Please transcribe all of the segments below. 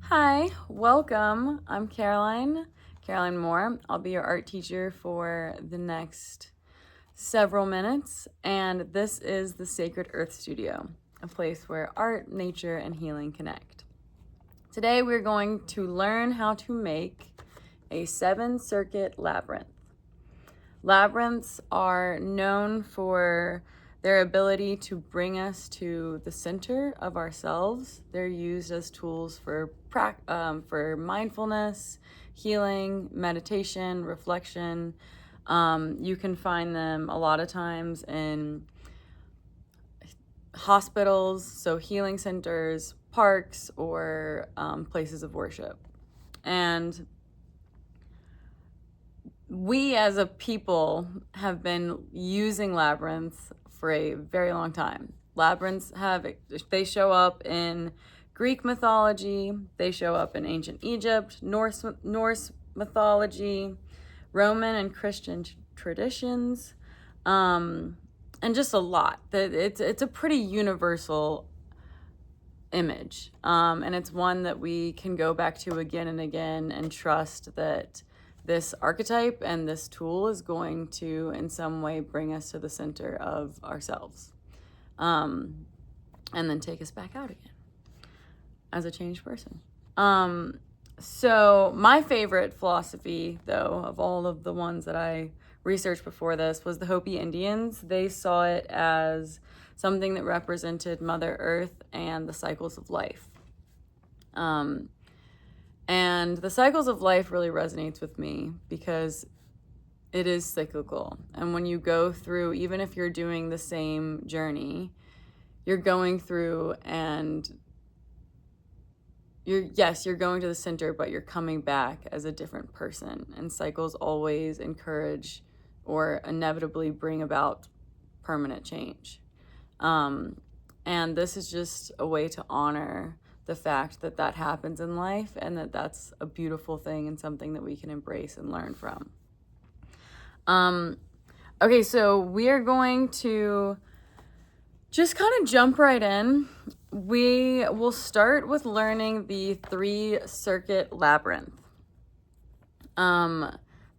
Hi, welcome. I'm Caroline Moore. I'll be your art teacher for the next several minutes, and this is the Sacred Earth Studio, a place where art, nature, and healing connect. Today we're going to learn how to make a 7-circuit labyrinth. Labyrinths are known for their ability to bring us to the center of ourselves. They're used as tools for mindfulness, healing, meditation, reflection. You can find them a lot of times in hospitals, so healing centers, parks, or places of worship. And we as a people have been using labyrinths for a very long time. Labyrinths they show up in Greek mythology, they show up in ancient Egypt, Norse mythology, Roman and Christian traditions, and just a lot. It's a pretty universal image, and it's one that we can go back to again and again and trust that this archetype and this tool is going to in some way bring us to the center of ourselves, and then take us back out again as a changed person. So my favorite philosophy, though, of all of the ones that I researched before this was the Hopi Indians. They saw it as something that represented Mother Earth and the cycles of life. And the cycles of life really resonates with me because it is cyclical. And when you go through, even if you're doing the same journey, you're going through and you're going to the center, but you're coming back as a different person. And cycles always encourage or inevitably bring about permanent change. And this is just a way to honor the fact that that happens in life and that that's a beautiful thing and something that we can embrace and learn from. Okay, so we are going to just kind of jump right in. We will start with learning the 3-circuit labyrinth.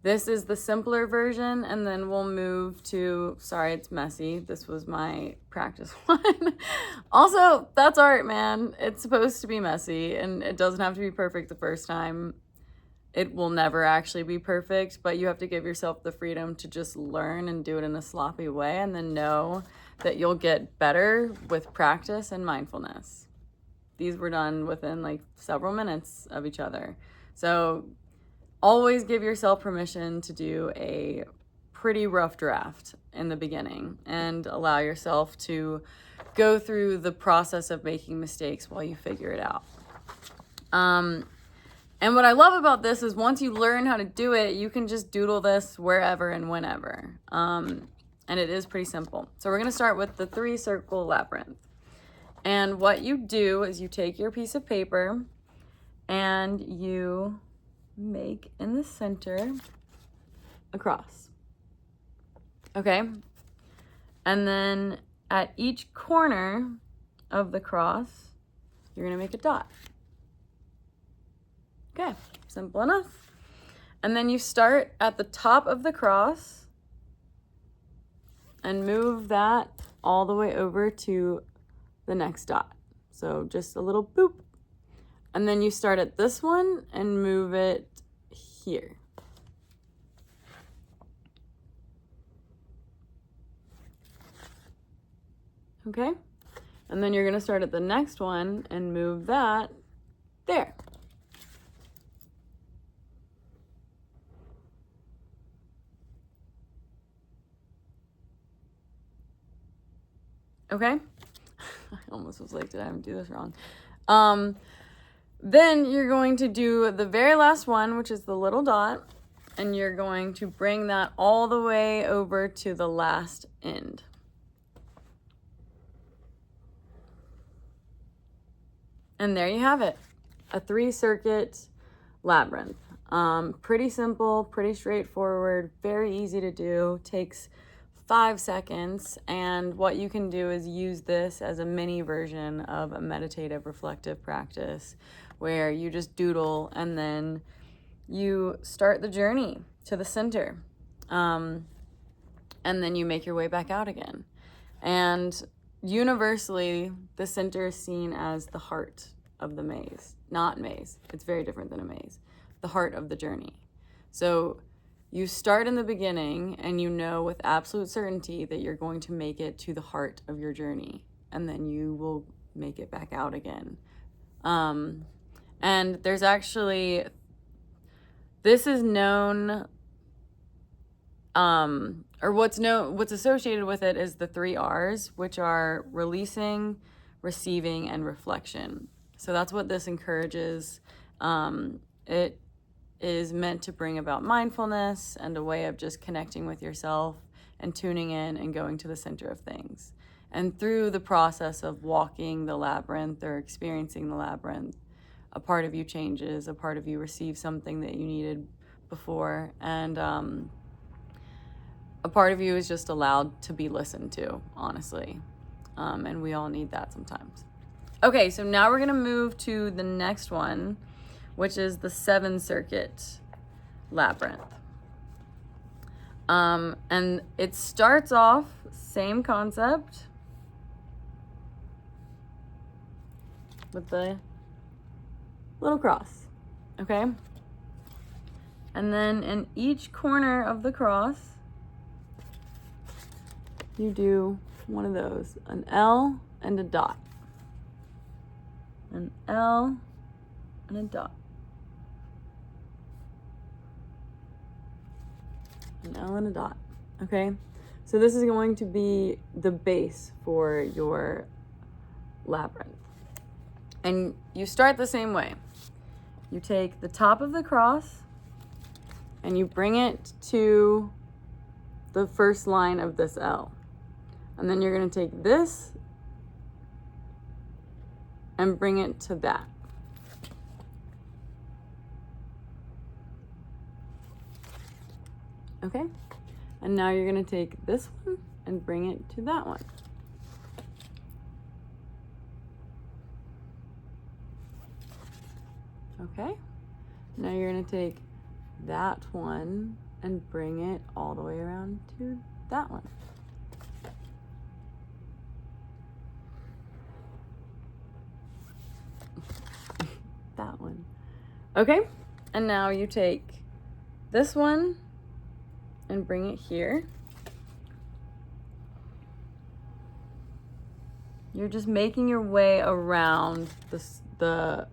This is the simpler version, and then we'll move to, sorry, it's messy. This was my practice one. Also, that's art, man. It's supposed to be messy, and it doesn't have to be perfect the first time. It will never actually be perfect, but you have to give yourself the freedom to just learn and do it in a sloppy way, and then know that you'll get better with practice and mindfulness. These were done within like several minutes of each other. So always give yourself permission to do a pretty rough draft in the beginning and allow yourself to go through the process of making mistakes while you figure it out. And what I love about this is once you learn how to do it, you can just doodle this wherever and whenever. And it is pretty simple. So we're going to start with the 3-circle labyrinth. And what you do is you take your piece of paper and you make in the center a cross. Okay? And then at each corner of the cross, you're going to make a dot. Okay, simple enough. And then you start at the top of the cross and move that all the way over to the next dot. So just a little boop. And then you start at this one and move it here. Okay? And then you're going to start at the next one and move that there. Okay? I almost was like, did I do this wrong? Then you're going to do the very last one, which is the little dot, and you're going to bring that all the way over to the last end. And there you have it, a 3-circuit labyrinth. Pretty simple, pretty straightforward, very easy to do, takes 5 seconds. And what you can do is use this as a mini version of a meditative reflective practice where you just doodle and then you start the journey to the center. And then you make your way back out again. And universally, the center is seen as the heart of the maze. Not maze. It's very different than a maze. The heart of the journey. So you start in the beginning and you know with absolute certainty that you're going to make it to the heart of your journey. And then you will make it back out again. And there's actually, this is known, or what's associated with it is the 3 R's, which are releasing, receiving, and reflection. So that's what this encourages. It is meant to bring about mindfulness and a way of just connecting with yourself and tuning in and going to the center of things. And through the process of walking the labyrinth or experiencing the labyrinth, a part of you changes, a part of you receives something that you needed before, and a part of you is just allowed to be listened to, honestly. And we all need that sometimes. Okay, so now we're going to move to the next one, which is the 7 circuit labyrinth. And it starts off, same concept, with the little cross, okay? And then in each corner of the cross, you do one of those, an L and a dot. An L and a dot. An L and a dot, okay? So this is going to be the base for your labyrinth. And you start the same way. You take the top of the cross and you bring it to the first line of this L. And then you're going to take this and bring it to that. Okay? And now you're going to take this one and bring it to that one. Okay? Now you're going to take that one and bring it all the way around to that one. That one. Okay? And now you take this one and bring it here. You're just making your way around the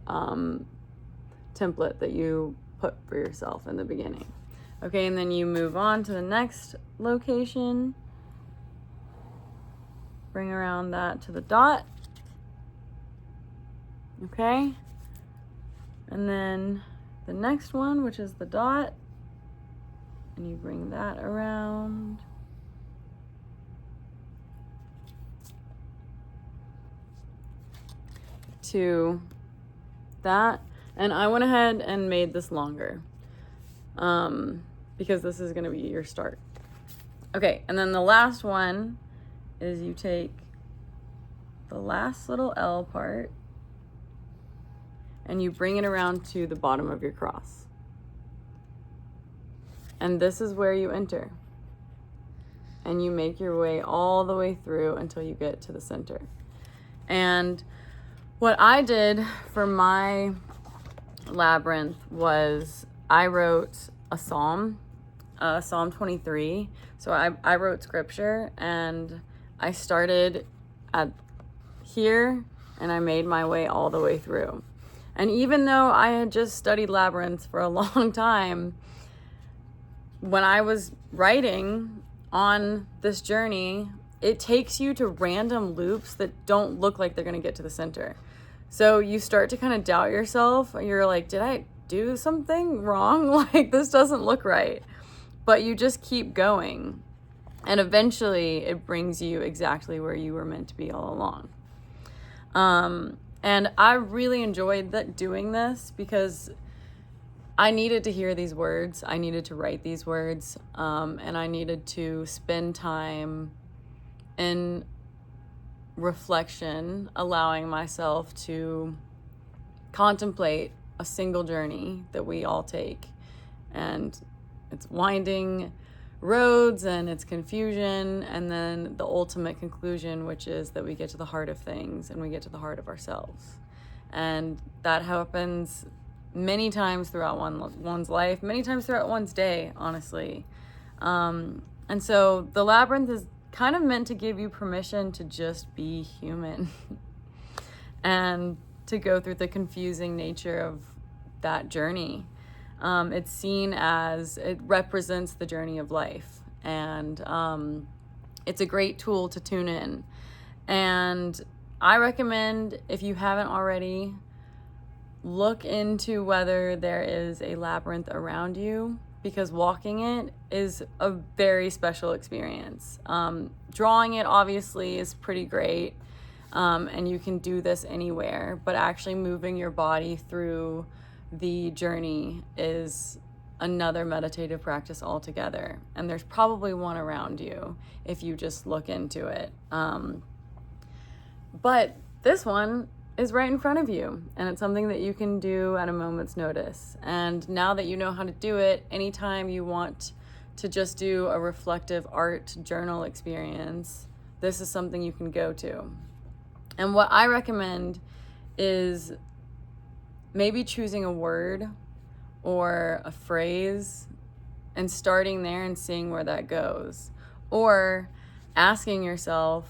template that you put for yourself in the beginning. Okay, and then you move on to the next location. Bring around that to the dot. Okay. And then the next one, which is the dot, and you bring that around. To that. And I went ahead and made this longer because this is going to be your start. Okay, and then the last one is you take the last little L part and you bring it around to the bottom of your cross. And this is where you enter. And you make your way all the way through until you get to the center. And what I did for my labyrinth was I wrote a psalm, Psalm 23. So I wrote scripture and I started at here and I made my way all the way through. And even though I had just studied labyrinths for a long time, when I was writing on this journey, it takes you to random loops that don't look like they're going to get to the center. So you start to kind of doubt yourself. You're like, did I do something wrong? Like, this doesn't look right. But you just keep going. And eventually it brings you exactly where you were meant to be all along. And I really enjoyed doing this because I needed to hear these words. I needed to write these words. And I needed to spend time in reflection, allowing myself to contemplate a single journey that we all take. And it's winding roads and it's confusion, and then the ultimate conclusion, which is that we get to the heart of things and we get to the heart of ourselves. And that happens many times throughout one's life, many times throughout one's day, honestly. And so the labyrinth is kind of meant to give you permission to just be human and to go through the confusing nature of that journey. It's seen as, it represents the journey of life, and it's a great tool to tune in. And I recommend, if you haven't already, look into whether there is a labyrinth around you, because walking it is a very special experience. Drawing it obviously is pretty great, and you can do this anywhere, but actually moving your body through the journey is another meditative practice altogether. And there's probably one around you if you just look into it. But this one is right in front of you, and it's something that you can do at a moment's notice. And now that you know how to do it, anytime you want to just do a reflective art journal experience, this is something you can go to. And what I recommend is maybe choosing a word or a phrase and starting there and seeing where that goes. Or asking yourself,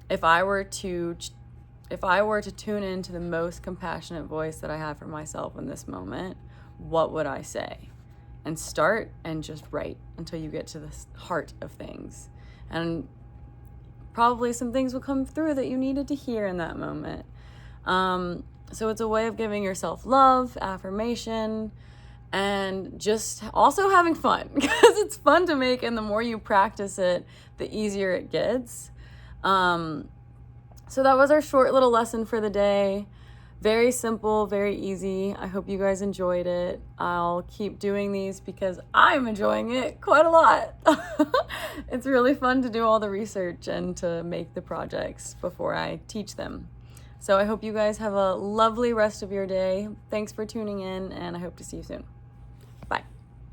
if I were to tune into the most compassionate voice that I have for myself in this moment, what would I say? And start and just write until you get to the heart of things. And probably some things will come through that you needed to hear in that moment. So it's a way of giving yourself love, affirmation, and just also having fun, because it's fun to make, and the more you practice it, the easier it gets. So that was our short little lesson for the day. Very simple, very easy. I hope you guys enjoyed it. I'll keep doing these because I'm enjoying it quite a lot. It's really fun to do all the research and to make the projects before I teach them. So I hope you guys have a lovely rest of your day. Thanks for tuning in, and I hope to see you soon.